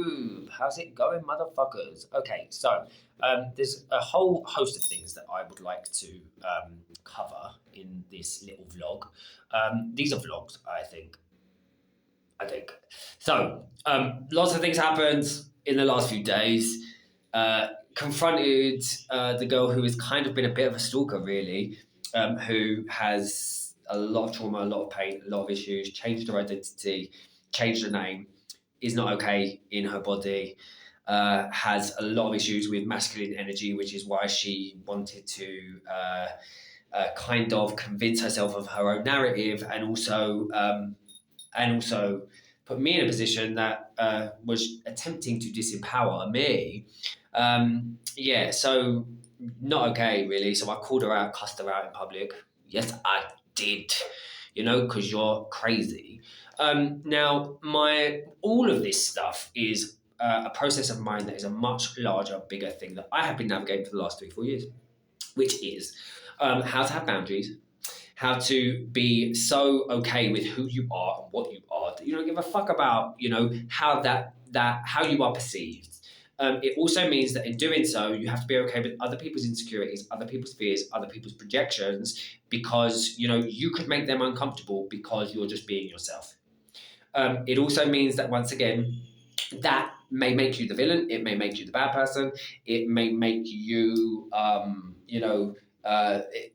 YouTube. How's it going, motherfuckers? Okay, so there's a whole host of things that I would like to cover in this little vlog. These are vlogs, I think. So. Lots of things happened in the last few days. Confronted the girl who has kind of been a bit of a stalker, really, who has a lot of trauma, a lot of pain, a lot of issues, changed her identity, changed her name, is not okay in her body, has a lot of issues with masculine energy, which is why she wanted to kind of convince herself of her own narrative, and also put me in a position that was attempting to disempower me. So not okay, really. So I called her out, cussed her out in public. Yes, I did, because you're crazy. Now, all of this stuff is a process of mine that is a much larger, bigger thing that I have been navigating for the last 3-4 years, which is how to have boundaries, how to be so okay with who you are and what you are that you don't give a fuck about, how you are perceived. It also means that in doing so, you have to be okay with other people's insecurities, other people's fears, other people's projections, because, you could make them uncomfortable because you're just being yourself. It also means that, once again, that may make you the villain. It may make you the bad person. It may make you,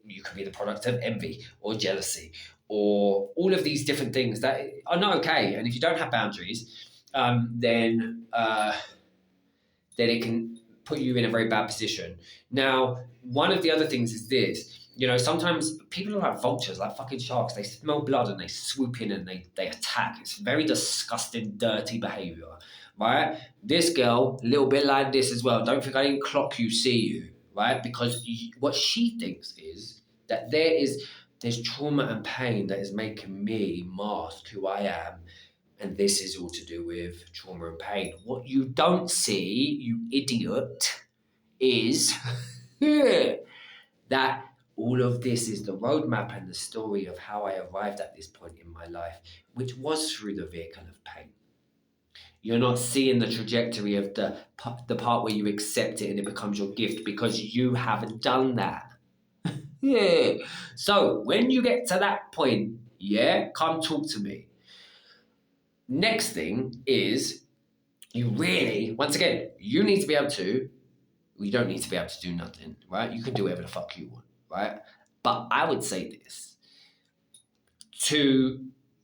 you could be the product of envy or jealousy or all of these different things that are not okay. And if you don't have boundaries, then it can put you in a very bad position. Now, one of the other things is this. Sometimes people are like vultures, like fucking sharks. They smell blood and they swoop in and they attack. It's very disgusting, dirty behavior, right? This girl, a little bit like this as well. Don't think I didn't clock you, see you, right? Because what she thinks is that there's trauma and pain that is making me mask who I am. And this is all to do with trauma and pain. What you don't see, you idiot, is that all of this is the roadmap and the story of how I arrived at this point in my life, which was through the vehicle of pain. You're not seeing the trajectory of the part where you accept it and it becomes your gift, because you haven't done that. Yeah. So when you get to that point, come talk to me. Next thing is, you really, once again, you need to be able to, you don't need to be able to do nothing, right? You can do whatever the fuck you want, right? But I would say this,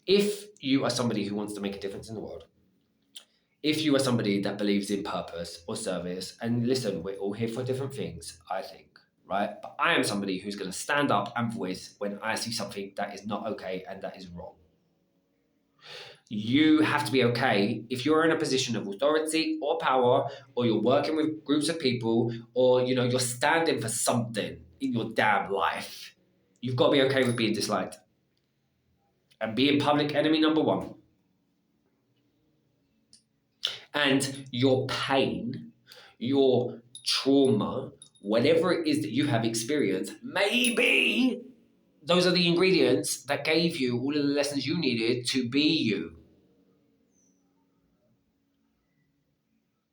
if you are somebody who wants to make a difference in the world, if you are somebody that believes in purpose or service, and listen, we're all here for different things, I think, right? But I am somebody who's going to stand up and voice when I see something that is not okay and that is wrong. You have to be okay if you're in a position of authority or power, or you're working with groups of people, or you're standing for something in your damn life. You've got to be okay with being disliked and being public enemy number one. And your pain, your trauma, whatever it is that you have experienced, maybe those are the ingredients that gave you all of the lessons you needed to be you.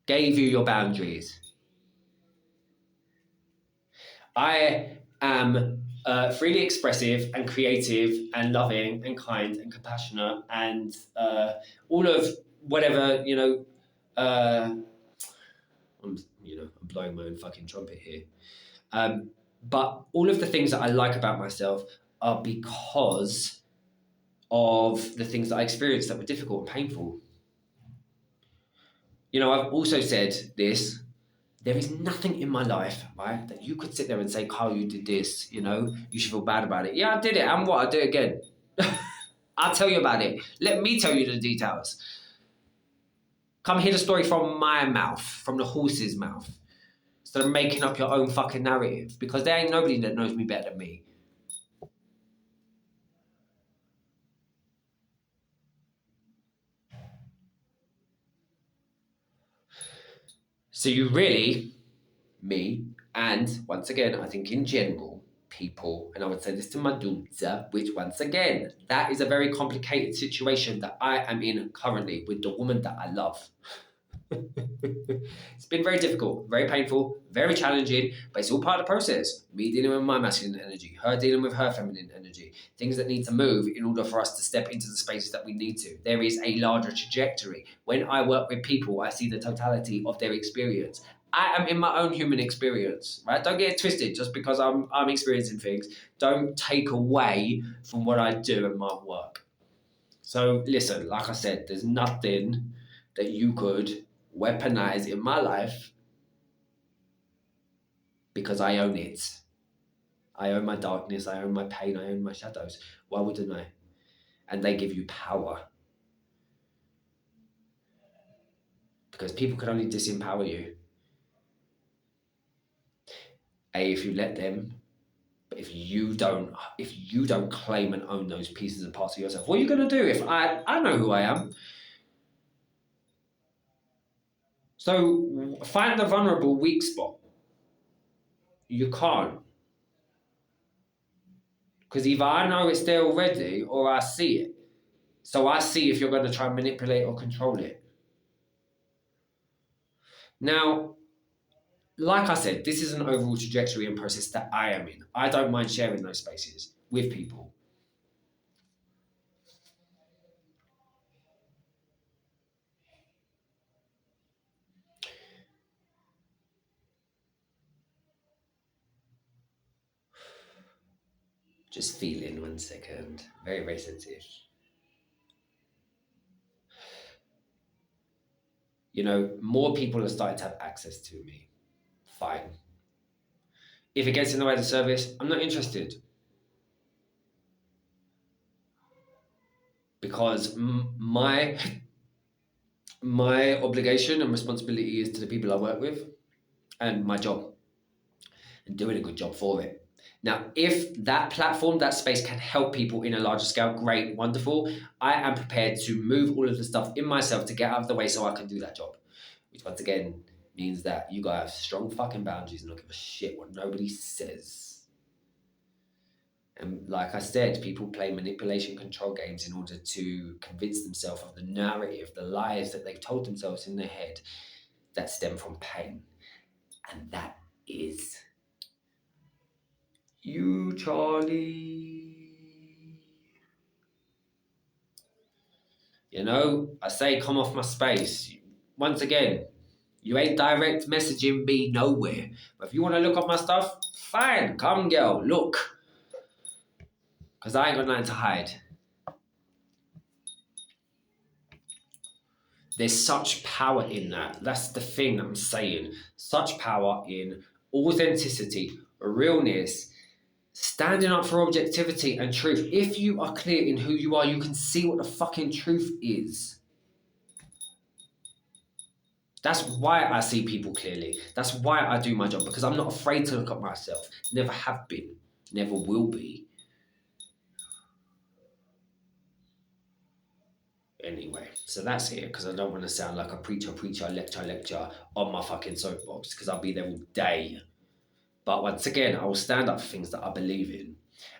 Gave you your boundaries. I am freely expressive and creative and loving and kind and compassionate and all of whatever, I'm blowing my own fucking trumpet here. But all of the things that I like about myself are because of the things that I experienced that were difficult and painful. I've also said this. There is nothing in my life, right, that you could sit there and say, Carl, you did this, you should feel bad about it. Yeah, I did it. And what? I'll do it again. I'll tell you about it. Let me tell you the details. Come hear the story from my mouth, from the horse's mouth, instead of making up your own fucking narrative, because there ain't nobody that knows me better than me. So you really, me, and once again, I think in general, people, and I would say this to my daughter, which once again, that is a very complicated situation that I am in currently with the woman that I love. It's been very difficult, very painful, very challenging, but it's all part of the process. Me dealing with my masculine energy, her dealing with her feminine energy, things that need to move in order for us to step into the spaces that we need to. There is a larger trajectory. When I work with people, I see the totality of their experience. I am in my own human experience, right? Don't get it twisted just because I'm experiencing things. Don't take away from what I do in my work. So listen, like I said, there's nothing that you could weaponize in my life because I own it. I own my darkness, I own my pain, I own my shadows. Why wouldn't I? And they give you power. Because people can only disempower you. If you let them, but if you don't claim and own those pieces and parts of yourself, what are you gonna do? If I know who I am. So find the vulnerable weak spot. You can't. Because either I know it's there already or I see it. So I see if you're going to try and manipulate or control it. Now, like I said, this is an overall trajectory and process that I am in. I don't mind sharing those spaces with people. Just feeling 1 second. Very, very sensitive. You know, more people are starting to have access to me. Fine. If it gets in the way of the service, I'm not interested. Because my obligation and responsibility is to the people I work with and my job and doing a good job for it. Now, if that platform, that space can help people in a larger scale, great, wonderful. I am prepared to move all of the stuff in myself to get out of the way so I can do that job. Which once again means that you gotta have strong fucking boundaries and not give a shit what nobody says. And like I said, people play manipulation control games in order to convince themselves of the narrative, the lies that they've told themselves in their head that stem from pain. And that is you, Charlie. You know, I say come off my space. Once again, you ain't direct messaging me nowhere. But if you want to look up my stuff, fine, come girl, look. Because I ain't got nothing to hide. There's such power in that. That's the thing that I'm saying. Such power in authenticity, realness, standing up for objectivity and truth. If you are clear in who you are, you can see what the fucking truth is. That's why I see people clearly. That's why I do my job, because I'm not afraid to look at myself. Never have been. Never will be. Anyway, so that's it, because I don't want to sound like a preacher, lecture on my fucking soapbox, because I'll be there all day. But once again, I will stand up for things that I believe in.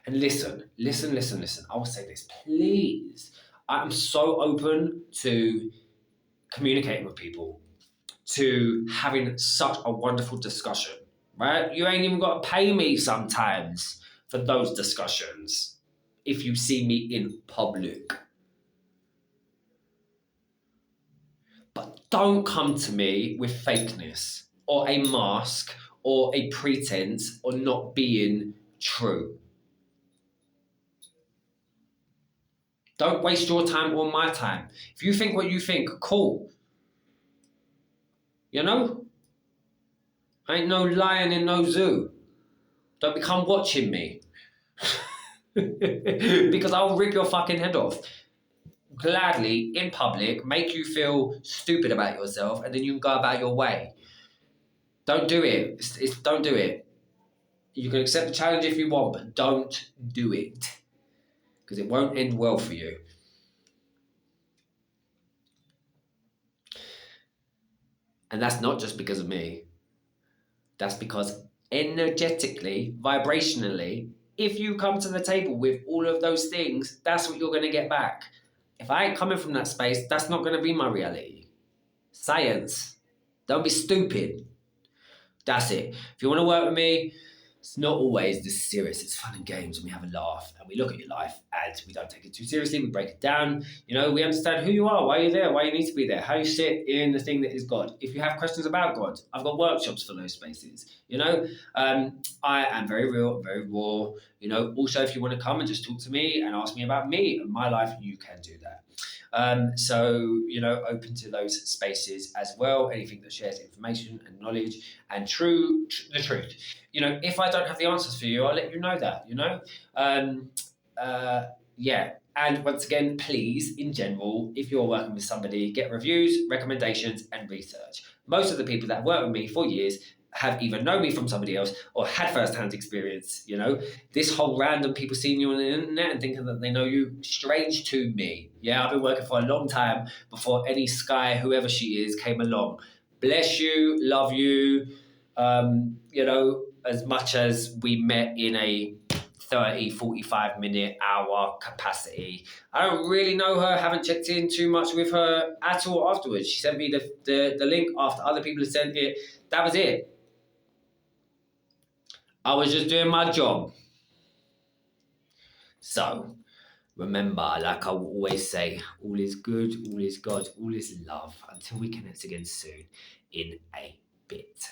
And listen. I will say this, please. I am so open to communicating with people, to having such a wonderful discussion, right? You ain't even got to pay me sometimes for those discussions if you see me in public. But don't come to me with fakeness or a mask or a pretense or not being true. Don't waste your time or my time. If you think what you think, cool. You know? I ain't no lion in no zoo. Don't become watching me. Because I'll rip your fucking head off. Gladly, in public, make you feel stupid about yourself, and then you can go about your way. Don't do it. Don't do it. You can accept the challenge if you want, but don't do it. Because it won't end well for you. And that's not just because of me. That's because energetically, vibrationally, if you come to the table with all of those things, that's what you're going to get back. If I ain't coming from that space, that's not going to be my reality. Science. Don't be stupid. That's it. If you want to work with me, it's not always this serious. It's fun and games, and we have a laugh, and we look at your life, and we don't take it too seriously. We break it down. We understand who you are, why you're there, why you need to be there, how you sit in the thing that is God. If you have questions about God, I've got workshops for those spaces. I am very real, very raw. Also, if you want to come and just talk to me and ask me about me and my life, you can do that. Open to those spaces as well. Anything that shares information and knowledge and the truth. If I don't have the answers for you, I'll let you know that. Yeah. And once again, please, in general, if you're working with somebody, get reviews, recommendations, and research. Most of the people that have worked with me for years have either known me from somebody else or had first-hand experience. This whole random people seeing you on the internet and thinking that they know you, strange to me. Yeah, I've been working for a long time before any Sky, whoever she is, came along. Bless you, love you. As much as we met in a 30, 45 minute, hour capacity. I don't really know her, haven't checked in too much with her at all afterwards. She sent me the link after other people had sent it. That was it. I was just doing my job. So, remember, like I will always say, all is good, all is God, all is love. Until we connect again soon in a bit.